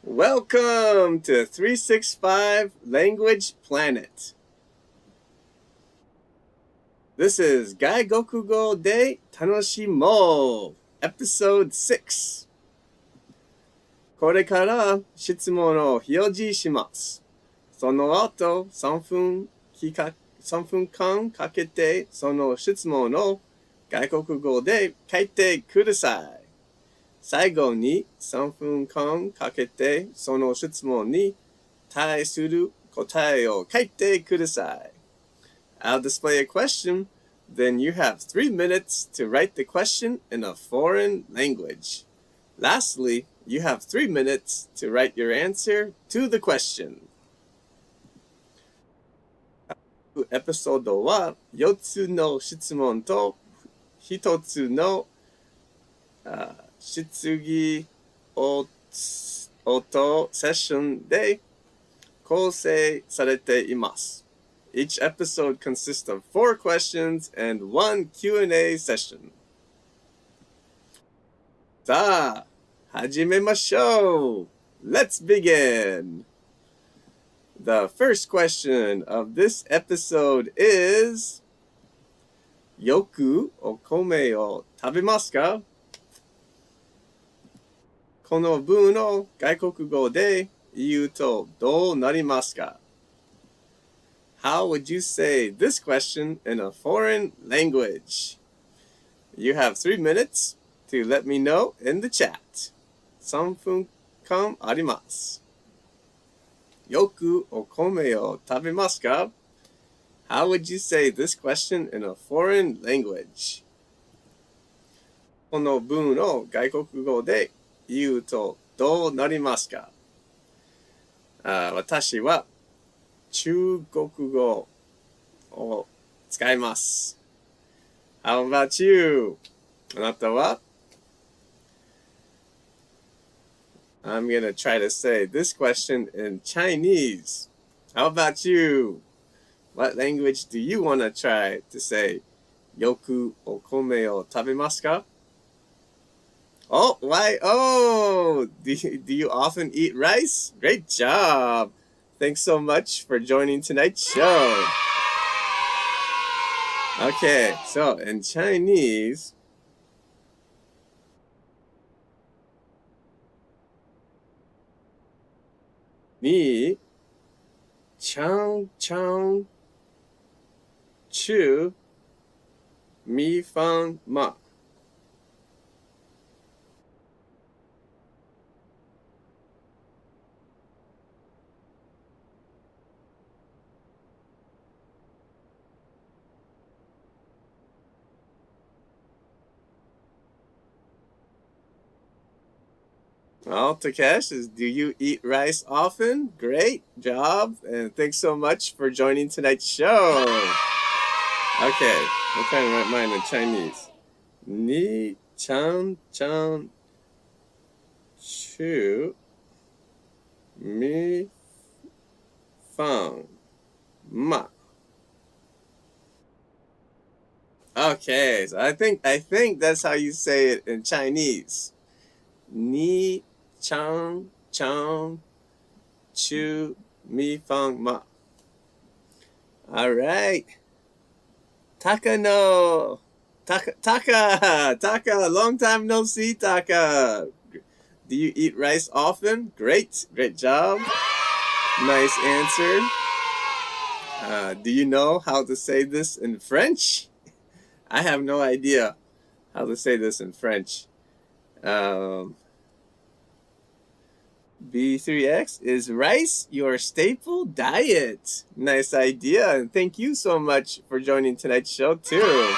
Welcome to 365 Language Planet. This is 外国語で楽しもう Episode 6. これから質問を表示します。その後3分間かけてその質問を外国語で書いてください。最後に3分間かけてその質問に対する答えを書いてください。I'll display a question, then you have 3 minutes to write the question in a foreign language. Lastly, you have 3 minutes to write your answer to the question. エピソードは4つの質問と1つの質疑応答セッションで構成されています。Each episode consists of 4 questions and 1 Q&A session. さあ、始めましょう。Let's begin. The first question of this episode is よくお米を食べますか？この文を外国語で言うとどうなりますか？ How would you say this question in a foreign language? You have 3 minutes to let me know in the chat. 3分間あります。よくお米を食べますか？ How would you say this question in a foreign language? この文を外国語で言うとどうなりますか？私は中国語を使います。How about you? あなたは？ I'm gonna try to say this question in Chinese. How about you? What language do you want to try to say よくお米を食べますか？Oh, why? Oh, do you often eat rice? Great job. Thanks so much for joining tonight's show. Okay, so in Chinese, 你常常吃米饭吗？Well, Takesh, do you eat rice often? Great job, and thanks so much for joining tonight's show. Okay, I'm trying to write mine in Chinese. 你常常吃米饭吗？Okay, so I think that's how you say it in Chinese. 你常常吃米饭吗？ All right. Taka, long time no see, Taka. Do you eat rice often? Great job. Nice answer. Do you know how to say this in French? I have no idea how to say this in French. B3X, is rice your staple diet? Nice idea, and thank you so much for joining tonight's show too.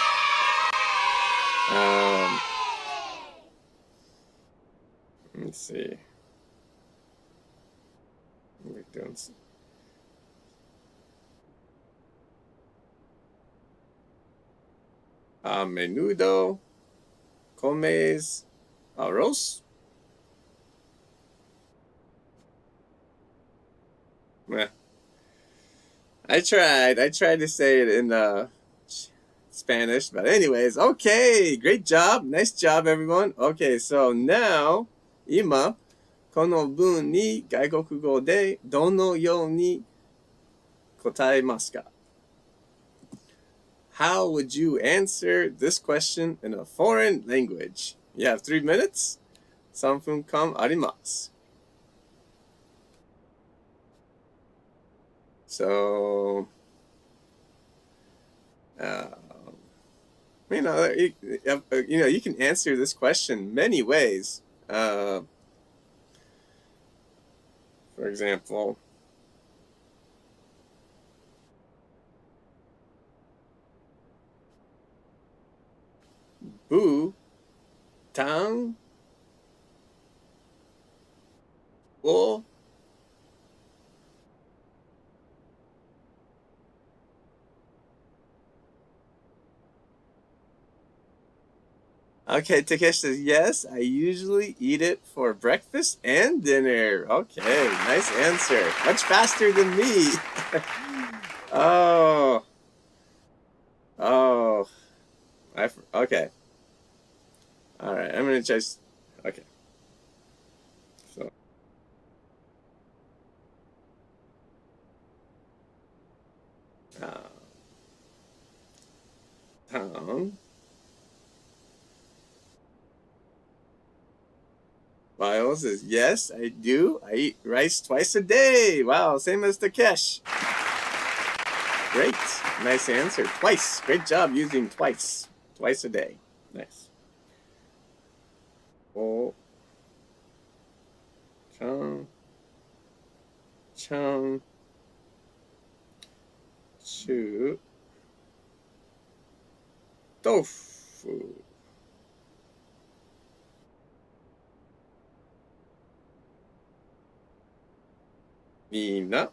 Let's see. We're doing a menudo, comes arroz. I tried to say it in Spanish, but anyways, okay, great job, nice job everyone. Okay, so now 今この文に外国語でどのように答えますか？ How would you answer this question in a foreign language? You have 3 minutes. 3分間あります。So, you know, you can answer this question many ways. For example, Bu Tang Wo Okay, Takesh says, yes, I usually eat it for breakfast and dinner. Okay, nice answer. Much faster than me. Oh. Oh. Okay. All right, I'm going to just, okay. So, town. Miles says, yes, I do. I eat rice twice a day. Wow, same as Takesh. Great. Nice answer. Twice. Great job using twice. Twice a day. Nice. Oh. Chang. Chu. Tofu. Mina.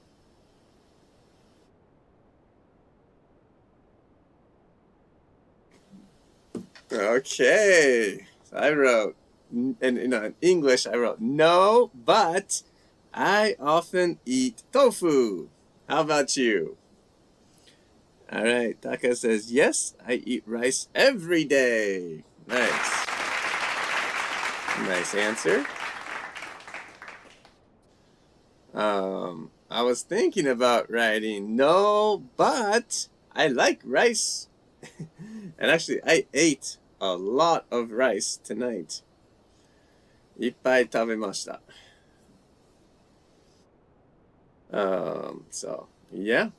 Okay. So I wrote, in English, I wrote, no, but I often eat tofu. How about you? All right. Taka says, yes, I eat rice every day. Nice. Nice answer. I was thinking about writing, no, but I like rice. And actually, I ate a lot of rice tonight. いっぱい食べました。So, yeah.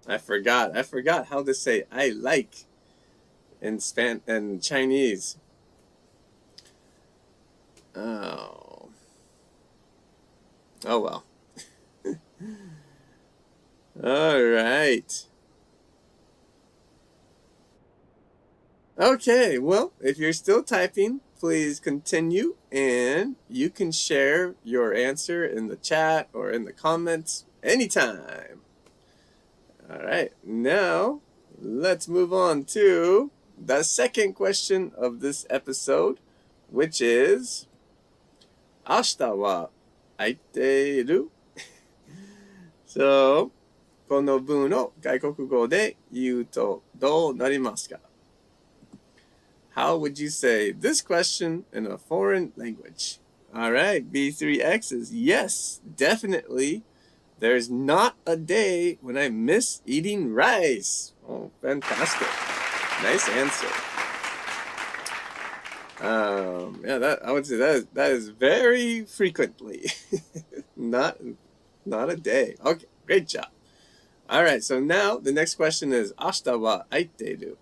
I forgot how to say I like in Chinese. Oh well. All right. Okay, well, if you're still typing, please continue, and you can share your answer in the chat or in the comments anytime. All right, now let's move on to the second question of this episode, which is, 明日は空いている? So, この文を外国語で言うとどうなりますか? How would you say this question in a foreign language? All right, B3X is yes, definitely. There's not a day when I miss eating rice. Oh, fantastic. Nice answer. Yeah, I would say that is very frequently. not a day. Okay, great job. All right, so now the next question is 明日は空いている?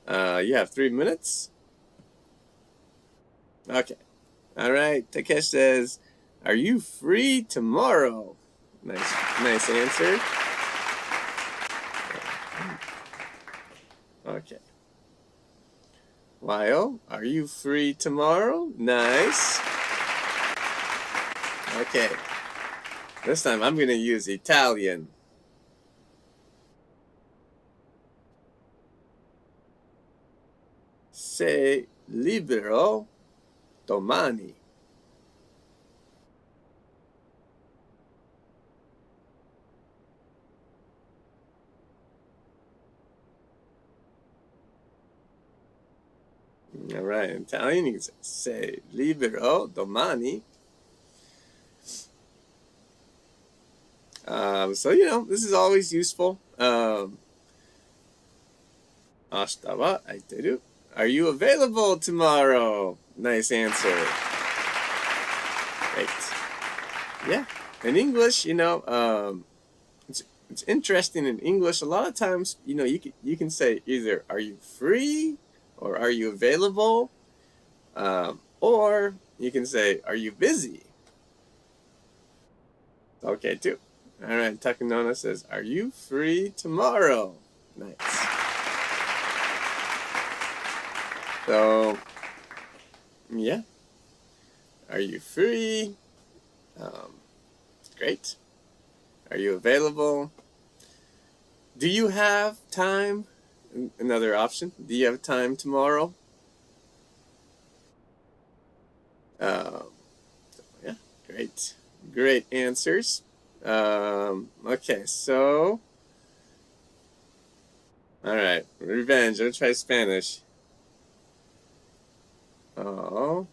You have 3 minutes. Okay. All right. Takesh says, are you free tomorrow? Nice answer. Okay. Lyle, are you free tomorrow? Nice. Okay. This time I'm going to use Italian. Sei libero domani. All right, in Italian, you can say libero domani. So, this is always useful. 明日は空いてる? Are you available tomorrow? Nice answer. Great. Yeah. In English, it's interesting in English. A lot of times, you can say either are you free or are you available, or you can say are you busy. Okay, too. All right, Takanona says, are you free tomorrow? Nice. So, yeah. Are you free? Great. Are you available? Do you have time? Another option. Do you have time tomorrow? Yeah, great. Great answers. Okay, so. All right, revenge. I'm going to try Spanish. Oh.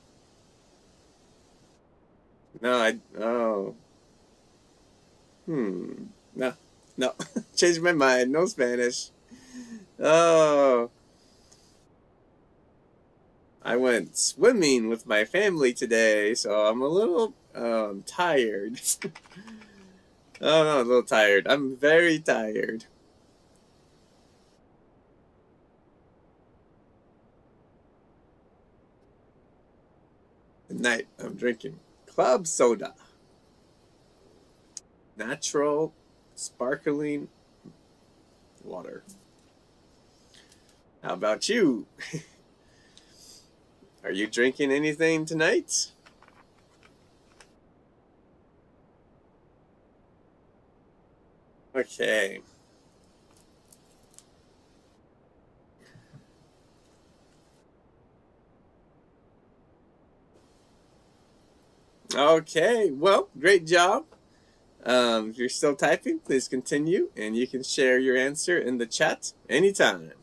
No. No. Changed my mind. No Spanish. Oh. I went swimming with my family today, so I'm a little tired. Oh, no, a little tired. I'm very tired. At night, I'm drinking club soda. Natural, sparkling water. How about you? Are you drinking anything tonight? Okay. Okay, well, great job. If you're still typing, please continue, and you can share your answer in the chat anytime.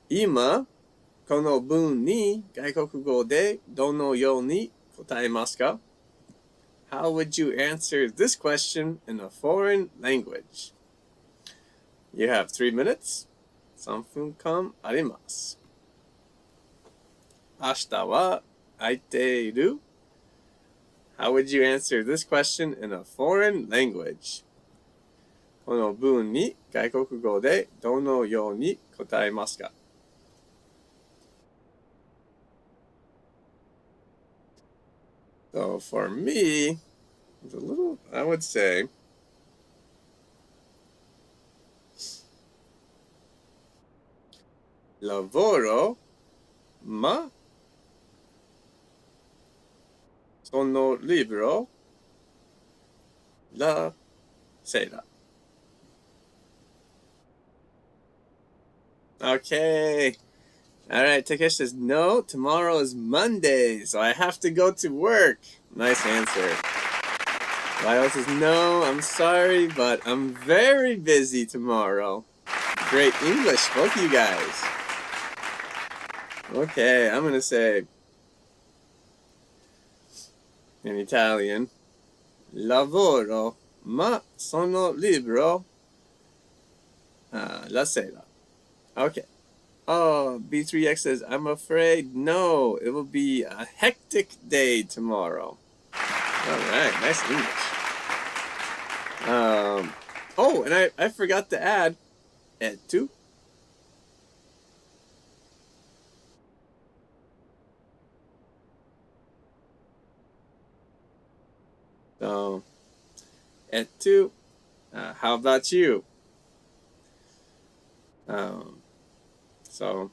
今、この文に外国語でどのように答えますか? How would you answer this question in a foreign language? You have 3 minutes. 3分間あります。明日は空いている? How would you answer this question in a foreign language? この文に外国語でどのように答えますか? So for me, it's a little, I would say, lavoro, ma sono libero la sera. Okay. All right, Takesh says, no, tomorrow is Monday, so I have to go to work. Nice answer. Lyle says, no, I'm sorry, but I'm very busy tomorrow. Great English, both of you guys. Okay, I'm going to say, in Italian, lavoro, ma sono libero la sera. Okay. Oh, B3X says, I'm afraid no, it will be a hectic day tomorrow. All right, nice English. Oh, and I forgot to add tu. So, tu. How about you? So,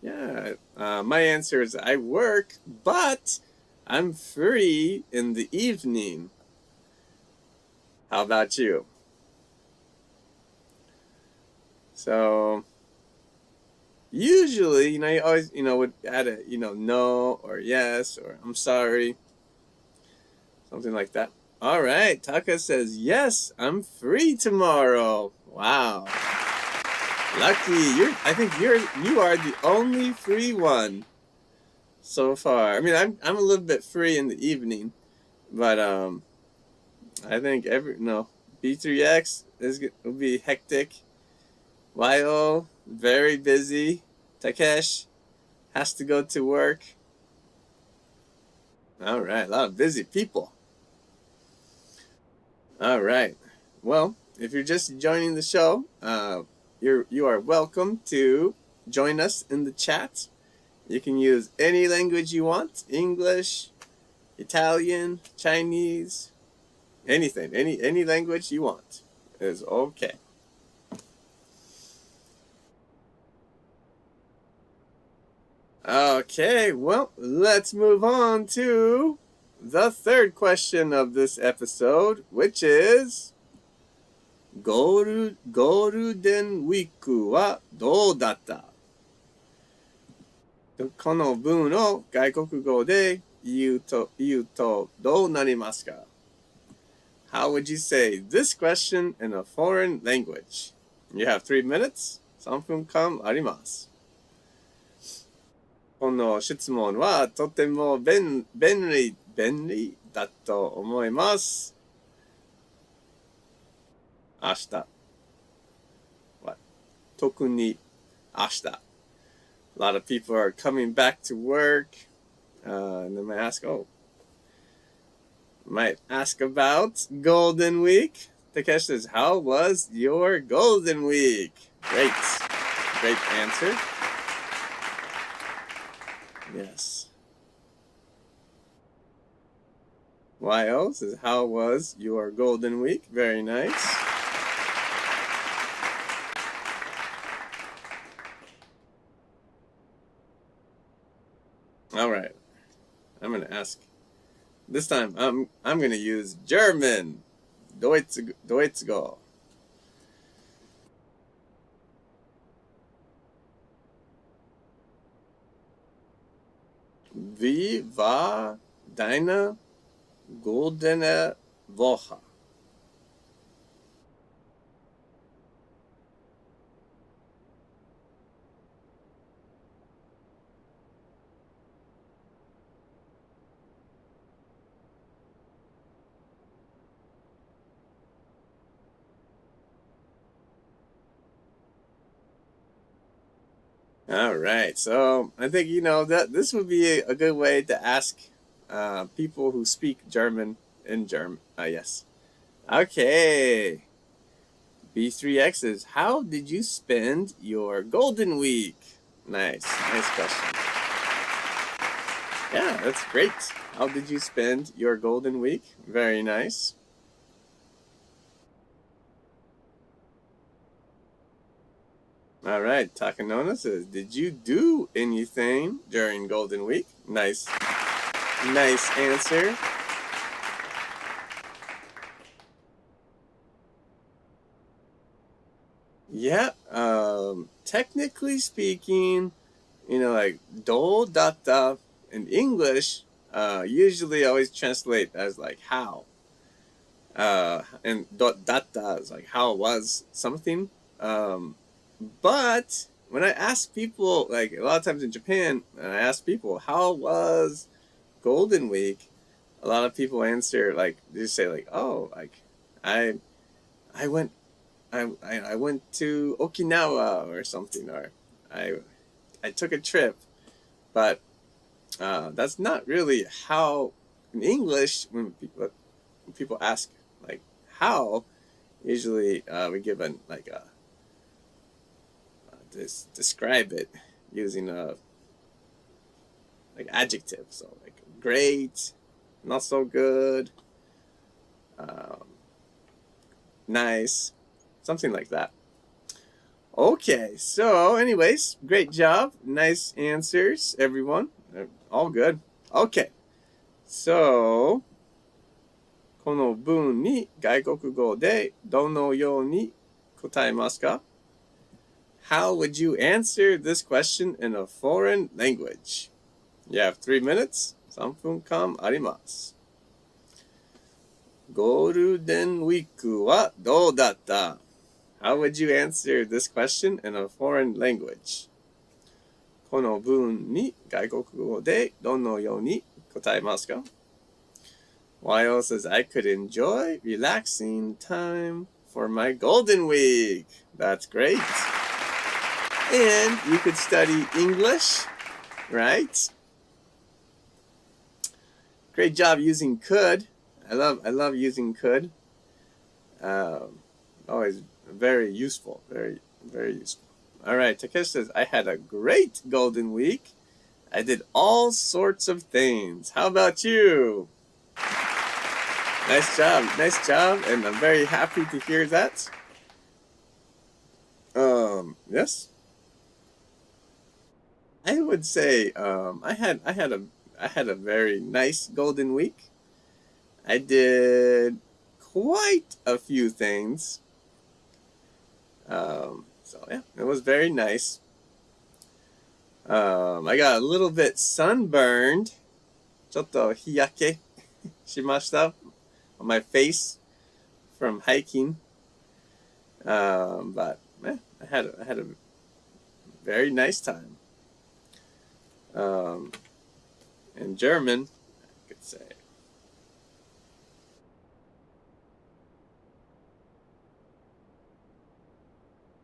yeah, my answer is I work, but I'm free in the evening. How about you? So, usually, you always, would add a, no or yes or I'm sorry. Something like that. All right, Taka says, yes, I'm free tomorrow. Wow. Lucky, I think you are the only free one so far. I mean, I'm a little bit free in the evening, but I think B3X will be hectic. YO, very busy. Takesh has to go to work. All right, a lot of busy people. All right. Well, if you're just joining the show, you are welcome to join us in the chat. You can use any language you want: English, Italian, Chinese, anything, any language you want is okay. Okay, well, let's move on to the third question of this episode, which is ゴールデンウィークはどうだった？この文を外国語で言うとどうなりますか？ How would you say this question in a foreign language? You have 3 minutes. 3分間あります。この質問はとても便利だと思います。明日。特に明日。A lot of people are coming back to work. And they might ask about Golden Week. Takesh says, how was your Golden Week? Great answer. Yes. YO says, how was your Golden Week? Very nice. All right. I'm going to ask. This time, I'm going to use German. Deutschgo. Wie war deine goldene Woche? All right, so I think that this would be a good way to ask people who speak German in German. Yes. Okay. B3X is, how did you spend your Golden Week? Nice question. Yeah, that's great. How did you spend your Golden Week? Very nice. All right, Takanona says, did you do anything during Golden Week? Nice answer. Yeah, technically speaking, like do data in English, usually always translate as like how. And data is like how was something. But when I ask people, like a lot of times in Japan, and I ask people, how was Golden Week? A lot of people answer like, they say like, oh, like I went to Okinawa or something, or I took a trip. But that's not really how in English when people ask like how, usually we give describe it using like adjective, so like great, not so good, nice, something like that. Okay, so anyways, great job, nice answers, everyone, all good. Okay, so この文に外国語でどのように答えますか？How would you answer this question in a foreign language? You have 3 minutes. 3分間あります。ゴールデンウィークはどうだった？ How would you answer this question in a foreign language? この文に外国語でどのように答えますか? Wyo says, I could enjoy relaxing time for my golden week. That's great. And you could study English, right? Great job using could. I love using could. Always very useful. Very, very useful. All right, Takeshi says, I had a great golden week. I did all sorts of things. How about you? Nice job, and I'm very happy to hear that. Yes. I would say I had a very nice golden week. I did quite a few things. So yeah, it was very nice. I got a little bit sunburned. ちょっと日焼けしました on my face from hiking. But I had a very nice time. In German, I could say,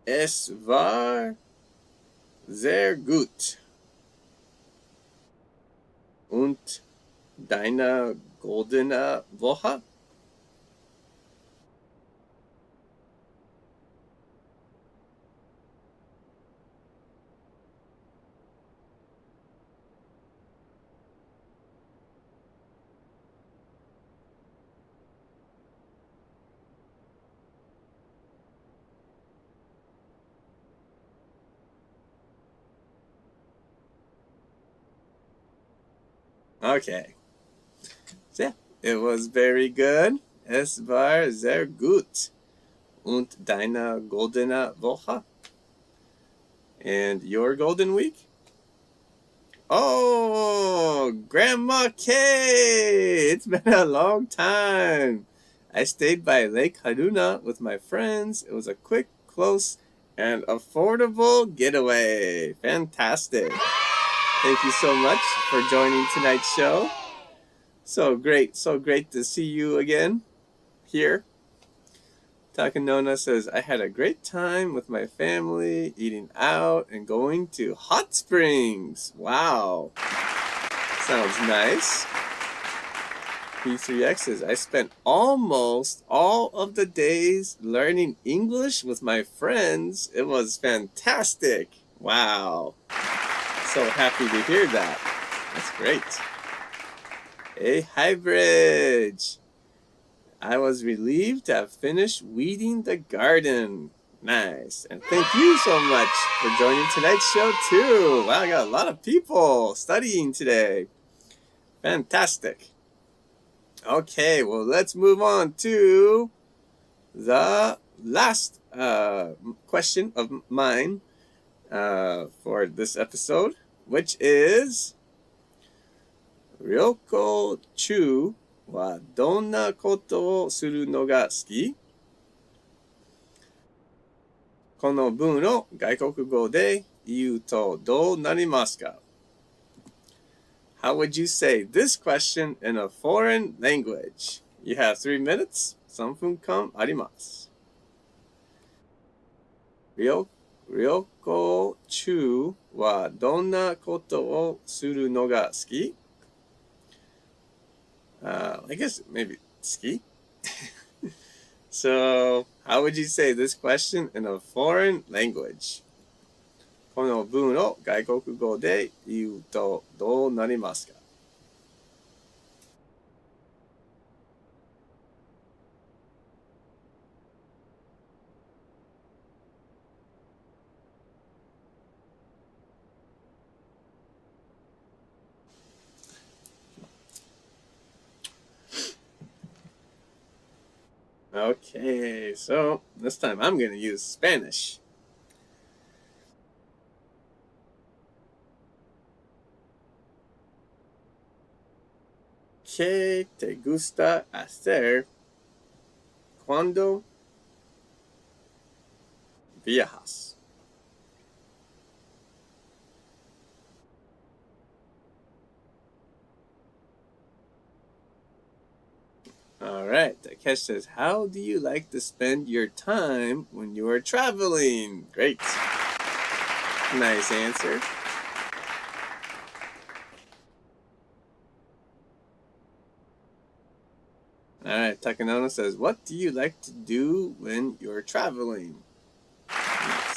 es war sehr gut. Und deine goldene Woche? Okay. So yeah, it was very good. Es war sehr gut. Und deine goldene Woche? And your golden week? Oh, Grandma Kay! It's been a long time. I stayed by Lake Haruna with my friends. It was a quick, close, and affordable getaway. Fantastic. Thank you so much for joining tonight's show. So great to see you again here. Takanona says, I had a great time with my family, eating out and going to hot springs. Wow. Sounds nice. P3X says, I spent almost all of the days learning English with my friends. It was fantastic. Wow. So happy to hear that. That's great. Hey, Highbridge. I was relieved to have finished weeding the garden. Nice. And thank you so much for joining tonight's show, too. Wow, I got a lot of people studying today. Fantastic. Okay, well, let's move on to the last question of mine for this episode, which is, Ryoko Chu はどんなことをするのが好き? この文を外国語で言うとどうなりますか? How would you say this question in a foreign language? You have 3 minutes. 3分間あります。Ryoko Chu はどんなことをするのが好き? I guess maybe ski. So, how would you say this question in a foreign language? この文を外国語で言うとどうなりますか? Okay, so this time I'm going to use Spanish. ¿Qué te gusta hacer cuando viajas. All right. Takesh says, how do you like to spend your time when you are traveling? Great. Nice answer. All right. Takanona says, what do you like to do when you're traveling? Nice.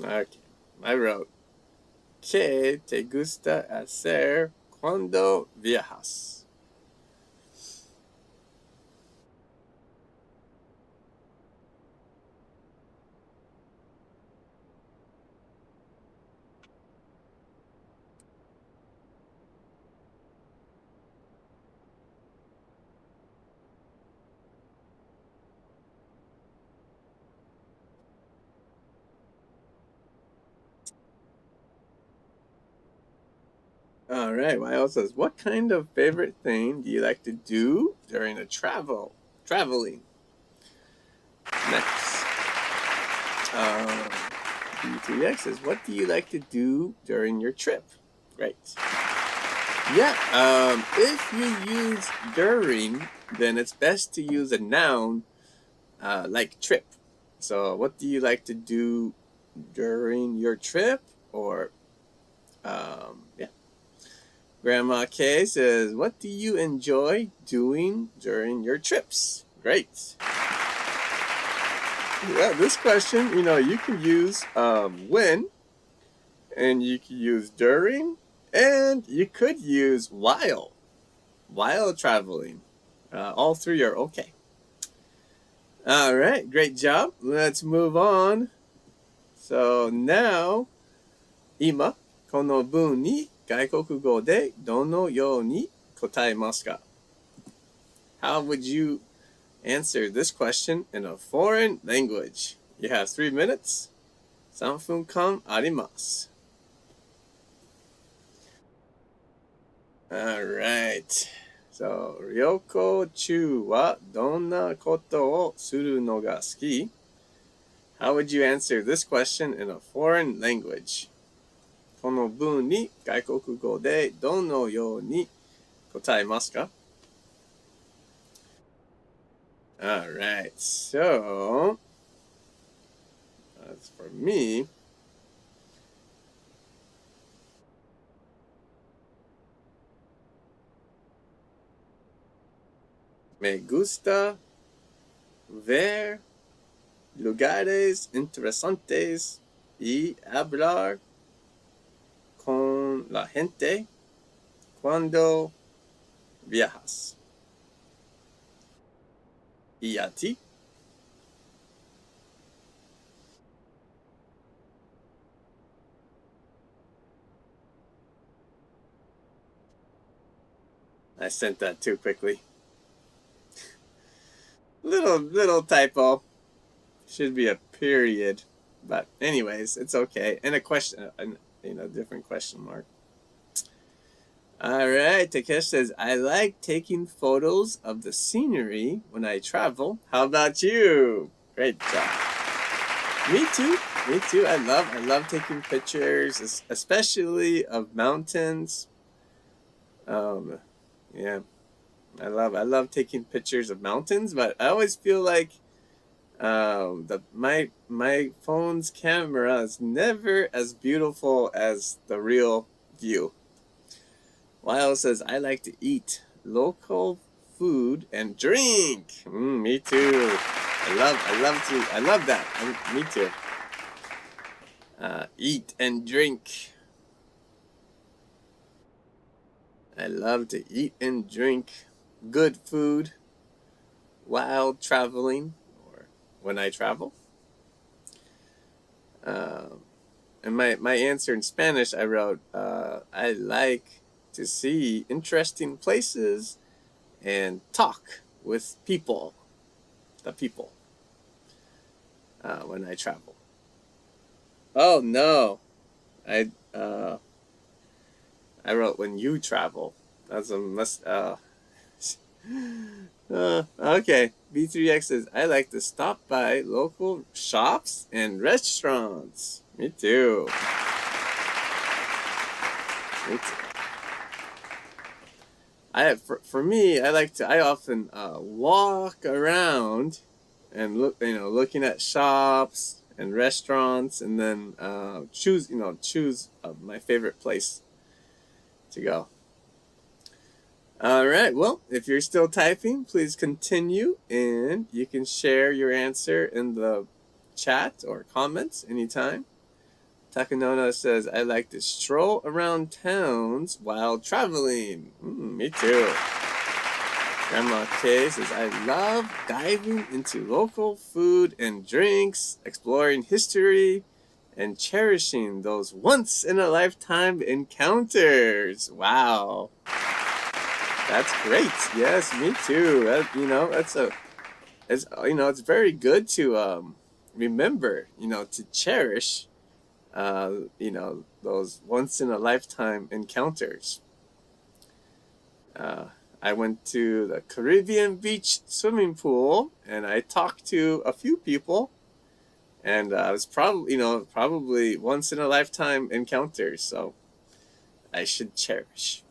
Okay, I wrote, ¿Qué te gusta hacer cuando viajas? All right, Wael says, what kind of favorite thing do you like to do during a traveling? Next. B3X says, what do you like to do during your trip? Great. Yeah, if you use during, then it's best to use a noun like trip. So what do you like to do during your trip? Or, yeah. Grandma K says, what do you enjoy doing during your trips? Great. Yeah, this question, you can use when, and you can use during, and you could use while traveling. All three are okay. All right, great job. Let's move on. So now, 今、この文に外国語でどのように答えますか? How would you answer this question in a foreign language? You have 3 minutes. 3分間あります. Alright. So, 旅行中はどんなことをするのが好き? How would you answer this question in a foreign language? この文に外国語でどのように答えますか? Alright, so as for me, me gusta ver lugares interesantes y hablar con la gente cuando viajas. ¿Y a ti? I sent that too quickly. Little typo. Should be a period. But anyways, it's okay. And a question, different question mark. All right, Takesh says, I like taking photos of the scenery when I travel. How about you? Great job. Me too. I love taking pictures, especially of mountains. Yeah, I love taking pictures of mountains, but I always feel like my phone's camera is never as beautiful as the real view. Lyle says, I like to eat local food and drink. Me too. I love that. Me too. Eat and drink. I love to eat and drink good food while traveling or when I travel. And my answer in Spanish, I wrote, I like to see interesting places and talk with the people. when I travel. Oh no, I wrote when you travel. That's a must. Okay. B3X says I like to stop by local shops and restaurants. Me too. Me too. For me, I often walk around and looking at shops and restaurants, and then choose my favorite place to go. All right. Well, if you're still typing, please continue, and you can share your answer in the chat or comments anytime. Takanona says, I like to stroll around towns while traveling. Me too. Grandma K says, I love diving into local food and drinks, exploring history, and cherishing those once-in-a-lifetime encounters. Wow. That's great. Yes, me too. It's very good to remember, to cherish those once in a lifetime encounters. I went to the Caribbean beach swimming pool and I talked to a few people, and it was probably once in a lifetime encounters, so I should cherish.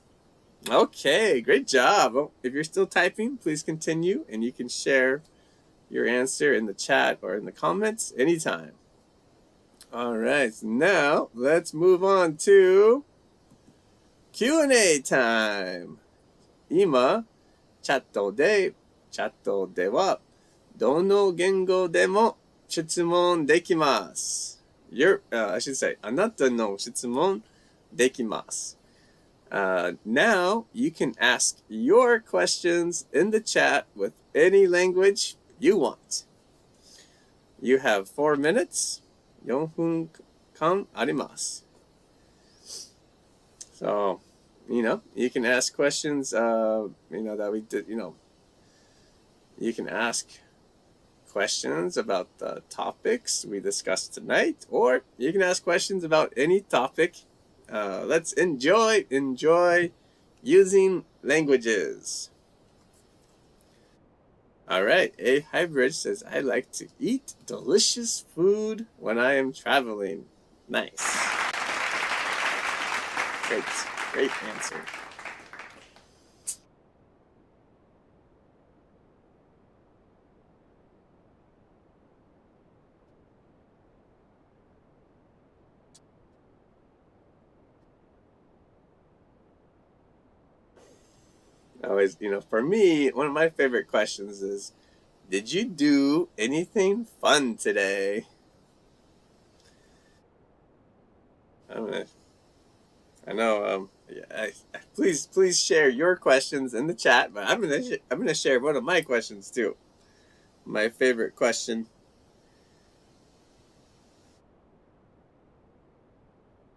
Okay, great job. Well, if you're still typing, please continue, and you can share your answer in the chat or in the comments anytime. All right, so now let's move on to Q&A time. 今、チャットでは、どの言語でも質問できます。I should say, あなたの質問できます。Now you can ask your questions in the chat with any language you want. You have 4 minutes. 4分間あります。So, you can ask questions, that we did, you can ask questions about the topics we discussed tonight, or you can ask questions about any topic. Let's enjoy using languages. All right, A Hybrid says, I like to eat delicious food when I am traveling. Nice. Great answer. Always, for me, one of my favorite questions is, did you do anything fun today? Please share your questions in the chat, but I'm gonna share one of my questions too. My favorite question.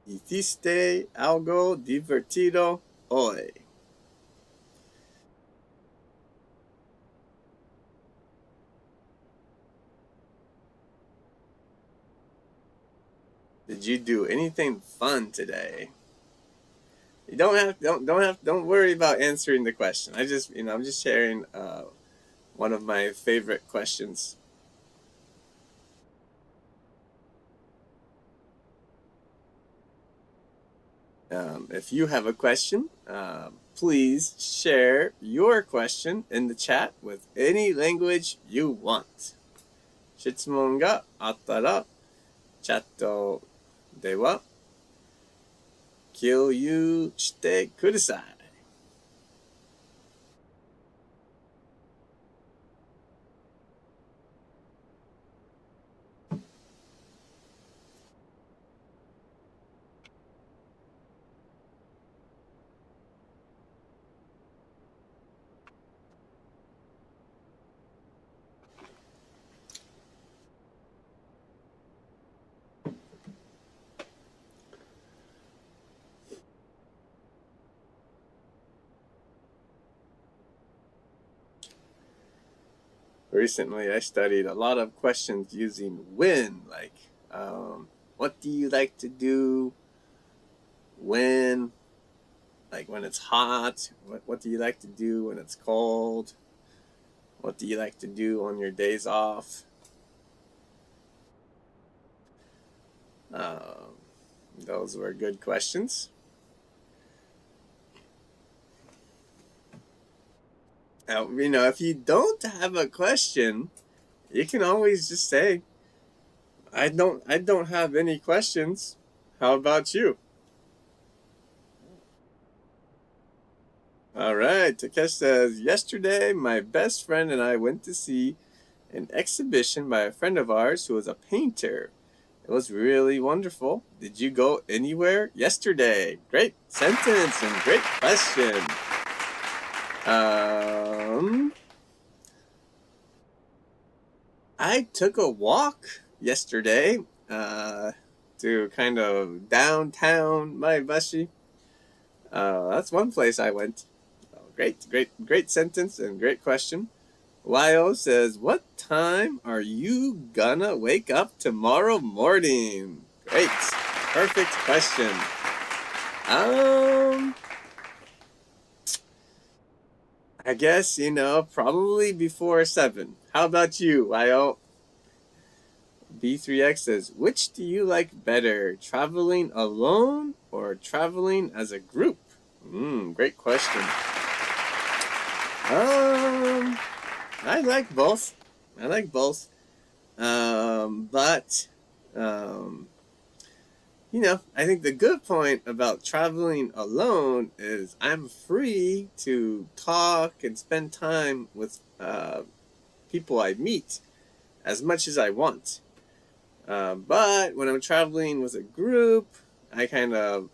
¿Hiciste algo divertido hoy? Did you do anything fun today? You don't worry about answering the question. I'm just sharing one of my favorite questions. If you have a question, please share your question in the chat with any language you want. 質問があったら、チャットでは共有してください。recently I studied a lot of questions using when, like, what do you like to do when, like when it's hot? What do you like to do when it's cold? What do you like to do on your days off? Those were good questions. If you don't have a question, you can always just say, I don't have any questions. How about you? All right, Takesh says, yesterday my best friend and I went to see an exhibition by a friend of ours who was a painter. It was really wonderful. Did you go anywhere yesterday? Great sentence and great question. I took a walk yesterday to kind of downtown Maebashi. That's one place I went. Great sentence and great question. Yo says, what time are you gonna wake up tomorrow morning? Great. Perfect question. I guess, probably before 7. How about you, Yo? B3X says, which do you like better, traveling alone or traveling as a group? Great question. I like both. But I think the good point about traveling alone is I'm free to talk and spend time with people I meet as much as I want. But when I'm traveling with a group, I kind of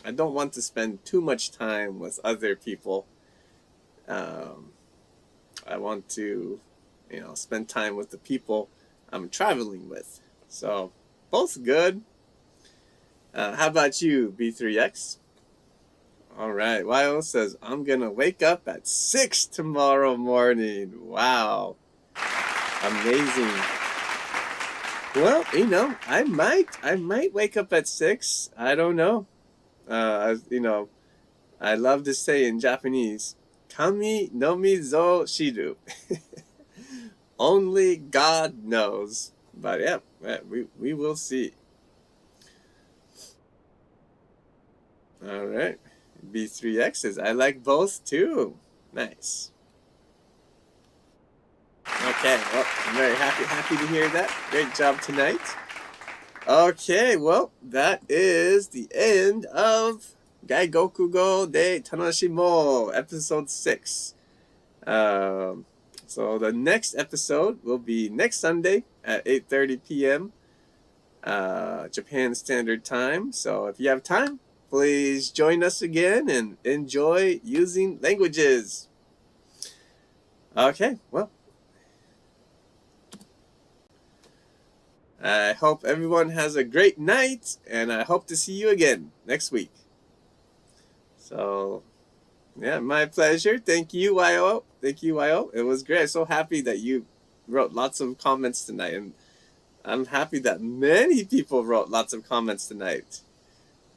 I don't want to spend too much time with other people. I want to, spend time with the people I'm traveling with. So, both good. How about you, B3X? All right. Yo says, I'm going to wake up at 6 tomorrow morning. Wow. Amazing. Well, I might wake up at 6. I don't know. I love to say in Japanese, Kami no mi zo shiru. Only God knows. But yeah, we will see. All right. B3X says, I like both too. Nice. Okay, well, I'm very happy to hear that. Great job tonight. Okay, well, that is the end of外国語で楽しもう, episode 6. So the next episode will be next Sunday at 8:30 p.m. Japan Standard Time. So if you have time, please join us again and enjoy using languages. Okay, well, I hope everyone has a great night, and I hope to see you again next week. So, yeah, my pleasure. Thank you, Yo. It was great. I'm so happy that you wrote lots of comments tonight, and I'm happy that many people wrote lots of comments tonight.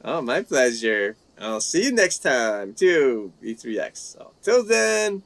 Oh, my pleasure. I'll see you next time, too, B3X. So, till then.